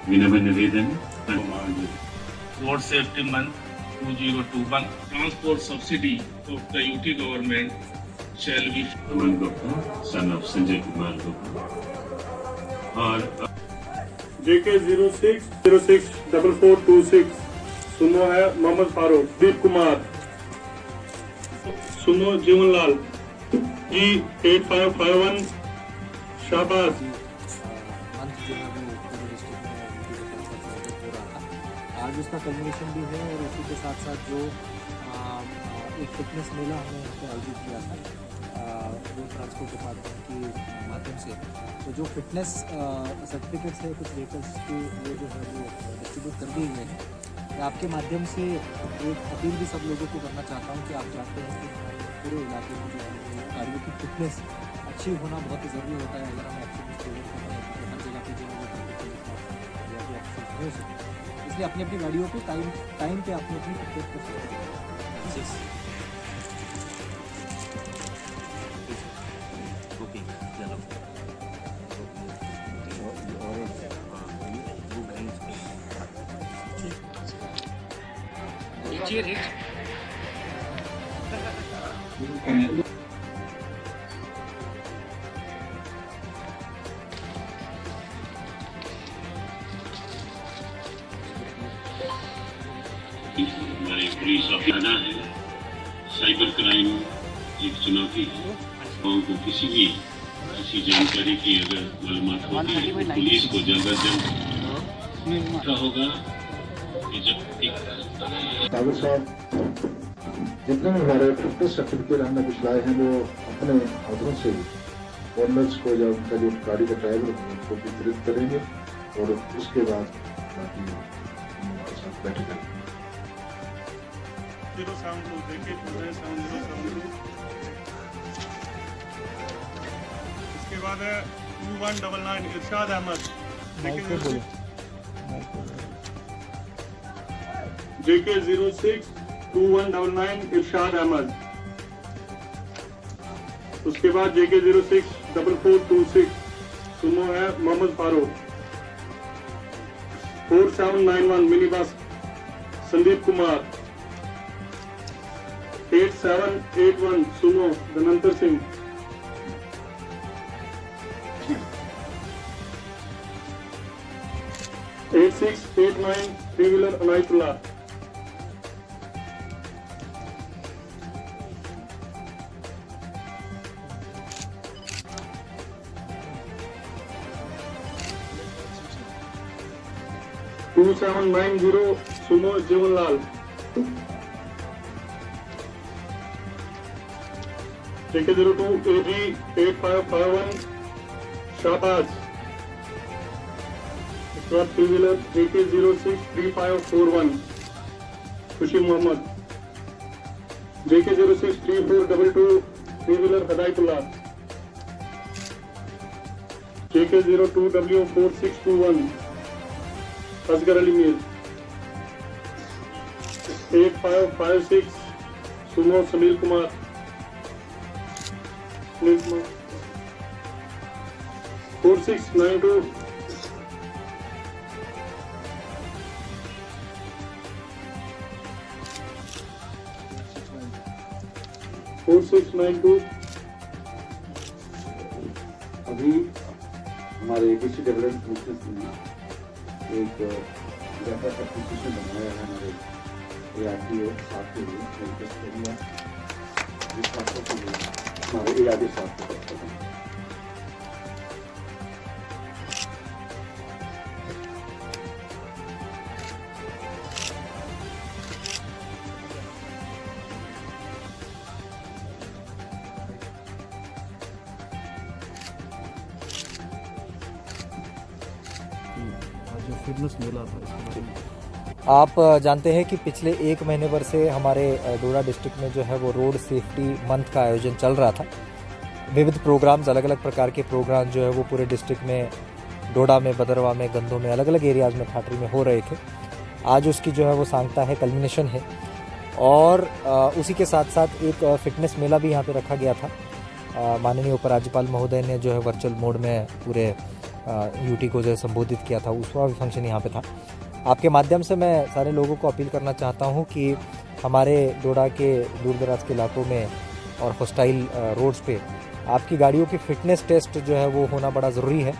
विनम्र निवेदन road safety month 2021 transport subsidy of the UT government shall be Aman Gupta, son of Sanjay Kumar Gupta, और JK 06064426 सुनो है मोहम्मद फारूक, दीप कुमार, सुनो जीवनलाल जी 8551 शाहबाज। आज उसका कल्मिनेशन भी है और उसी के साथ साथ जो एक फिटनेस मेला हमने यहाँ पे आयोजित किया था वो ट्रांसपोर्ट डिपार्टमेंट के माध्यम से, तो जो फिटनेस सर्टिफिकेट्स है कुछ व्हीकल्स के वो जो है वो डिस्ट्रीब्यूट कर दिए गए हैं। मैं आपके माध्यम से एक अपील भी सब लोगों को करना चाहता हूँ कि आप जानते हैं कि हमारे पूरे इलाके में जो है गाड़ियों की फिटनेस अच्छी होना बहुत ही ज़रूरी होता है। अगर हम एक्सीडेंट प्रिवेंट करते हैं तो हर जगह पर जो है वो हो सकता है, इसलिए अपनी अपनी गाड़ियों पे टाइम पे अपनी अपनी फिटनेस कर सकते हैं। हमारे पुलिस ऑफिसर है, साइबर क्राइम एक चुनौती है। लोगों को किसी भी ऐसी जानकारी की अगर मालूमात होती है तो पुलिस को जल्द अज जल्द होगा कि जब सागर साहब जितने भी हमारे फिटनेस सर्टिफिकेट हमने कुछ लाए हैं वो अपने हाथों से ओनर्स को या उनका जो गाड़ी का ड्राइवर है उनको वितरित करेंगे और उसके बाद बाकी बैठेंगे। 072 देखिए 7072 इसके बाद है 2199 इरशाद अहमद JK 062199 इरशाद अहमद। उसके बाद JK 064426 सुनो है मोहम्मद फारूक। 4791 mini bus Sandeep Kumar. 8781 सुनो धनंतर सिंह। 8689 three wheeler Anayatullah. 2790 सुनो जीवनलाल। JK 02 AG 8551 Shahbaz. इसके बाद three wheeler JK 063541 Khushi Mohammad. JK 063422 three wheeler Hidayatullah. JK 02W4621 Asgar Ali Mir. 8556 सुनो सुनील कुमार। 4692 4692 अभी हमारे एबीसी डेवलपमेंट बिजनेस में एक डाटा एप्लीकेशन बनाया है हमारे ARDO साथ के लिए हमारे ARDO साथ के लिए फिटनेस मेला था इसके बारे में? आप जानते हैं कि पिछले 1 महीने भर से हमारे डोडा डिस्ट्रिक्ट में जो है वो रोड सेफ्टी मंथ का आयोजन चल रहा था। विविध प्रोग्राम्स, अलग अलग प्रकार के प्रोग्राम जो है वो पूरे डिस्ट्रिक्ट में, डोडा में, बदरवा में, गंदों में, अलग अलग एरियाज़ में, ठाठरी में हो रहे थे। आज उसकी जो है वो सांगता है, कल्मिनेशन है। और उसी के साथ साथ एक फिटनेस मेला भी यहाँ पे रखा गया था। माननीय उपराज्यपाल महोदय ने जो है वर्चुअल मोड में पूरे यूटी को जो है संबोधित किया था, उसका भी फंक्शन यहाँ पे था। आपके माध्यम से मैं सारे लोगों को अपील करना चाहता हूँ कि हमारे डोडा के दूर दराज के इलाकों में और हॉस्टाइल रोड्स पे आपकी गाड़ियों की फिटनेस टेस्ट जो है वो होना बड़ा ज़रूरी है।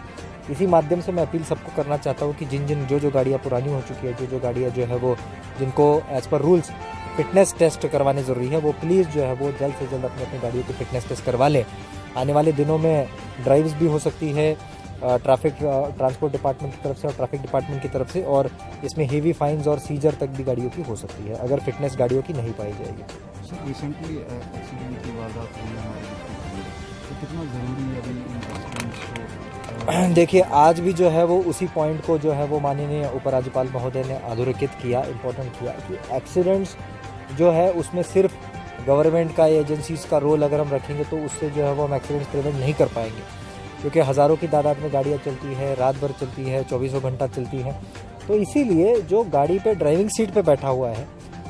इसी माध्यम से मैं अपील सबको करना चाहता हूँ कि जिन जो गाड़ियाँ पुरानी हो चुकी है, जो गाड़ियाँ जो है वो जिनको as per rules fitness test करवाने ज़रूरी है, वो प्लीज़ जो है वो जल्द से जल्द अपनी गाड़ियों की फिटनेस टेस्ट करवा लें। आने वाले दिनों में ड्राइव्स भी हो सकती है ट्रांसपोर्ट डिपार्टमेंट की तरफ से और ट्रैफिक डिपार्टमेंट की तरफ से, और इसमें हेवी फाइन्स और सीजर तक भी गाड़ियों की हो सकती है अगर फिटनेस गाड़ियों की नहीं पाई जाएगी। सर, रिसेंटली एक्सीडेंट की वारदात हुई हमारे डिस्ट्रिक्ट में, तो कितना ज़रूरी है अभी इन एक्सीडेंट्स को? देखिए, आज भी जो है वो उसी पॉइंट को जो है वो माननीय उपराज्यपाल महोदय ने अधोरेखित किया, इम्पोर्टेंट किया कि एक्सीडेंट्स जो है उसमें सिर्फ गवर्नमेंट का, एजेंसीज़ का रोल अगर हम रखेंगे तो उससे जो है वो हम एक्सीडेंट्स प्रिवेंट नहीं कर पाएंगे, क्योंकि हज़ारों की तादाद में गाड़ियाँ चलती है, रात भर चलती है, 24 घंटा चलती हैं। तो इसीलिए जो गाड़ी पे ड्राइविंग सीट पे बैठा हुआ है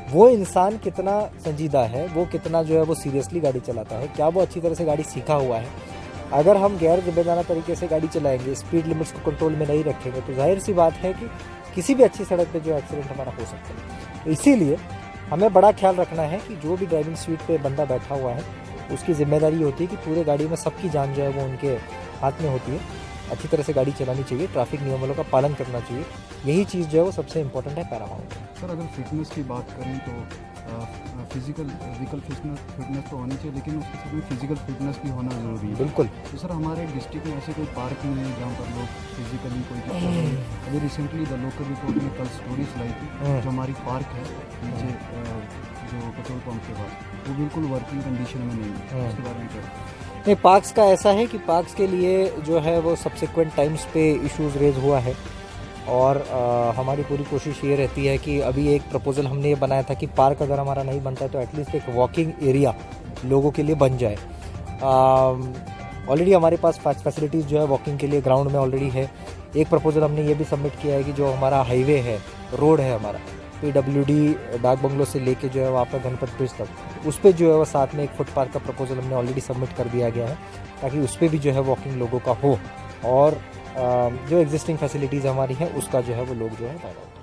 वो इंसान कितना संजीदा है, वो कितना जो है वो सीरियसली गाड़ी चलाता है, क्या वो अच्छी तरह से गाड़ी सीखा हुआ है। अगर हम गैर जिम्मेदाराना तरीके से गाड़ी चलाएंगे, स्पीड लिमिट्स को कंट्रोल में नहीं रखेंगे, तो जाहिर सी बात है कि किसी भी अच्छी सड़क पे जो एक्सीडेंट हमारा हो सकता है। तो इसीलिए हमें बड़ा ख्याल रखना है कि जो भी ड्राइविंग सीट पे बंदा बैठा हुआ है उसकी जिम्मेदारी होती है कि पूरे गाड़ी में सबकी जान जो है वो उनके हाथ में होती है। अच्छी तरह से गाड़ी चलानी चाहिए, ट्रैफिक नियमों का पालन करना चाहिए, यही चीज़ जो है वो सबसे इम्पोर्टेंट है, पैरामाउंट है। सर, अगर फिटनेस की बात करें तो फिजिकल फिटनेस तो होनी चाहिए, लेकिन उसके साथ में फिजिकल फिटनेस भी होना ज़रूरी है। बिल्कुल। तो सर, हमारे डिस्ट्रिक्ट में ऐसे कोई पार्क नहीं है जहाँ पर लोग फिजिकली कोई अभी रिसेंटली द लोकल रिपोर्ट ने कल स्टोरीज लाई थी, जो हमारी पार्क है नीचे जो पेट्रोल पंप के पास, वो बिल्कुल वर्किंग कंडीशन में नहीं है। उसके बारे में क्या? नहीं, पार्क्स का ऐसा है कि पार्क्स के लिए जो है वो सब्सिक्वेंट टाइम्स पे इश्यूज़ रेज हुआ है, और हमारी पूरी कोशिश ये रहती है कि अभी एक प्रपोज़ल हमने ये बनाया था कि पार्क अगर हमारा नहीं बनता है तो एटलीस्ट एक वॉकिंग एरिया लोगों के लिए बन जाए। ऑलरेडी हमारे पास फैसिलिटीज़ जो है वॉकिंग के लिए ग्राउंड में ऑलरेडी है। एक प्रपोज़ल हमने ये भी सबमिट किया है कि जो हमारा हाईवे है, रोड है हमारा, PWD डाक बंगलो से लेके जो है वहाँ पर गणपत ब्रिज तक, उस पर जो है वो साथ में एक फुटपाथ का प्रपोजल हमने ऑलरेडी सबमिट कर दिया गया है, ताकि उस पर भी जो है वॉकिंग लोगों का हो, और जो एग्जिस्टिंग फैसिलिटीज़ हमारी हैं उसका जो है वो लोग जो है फायदा हो।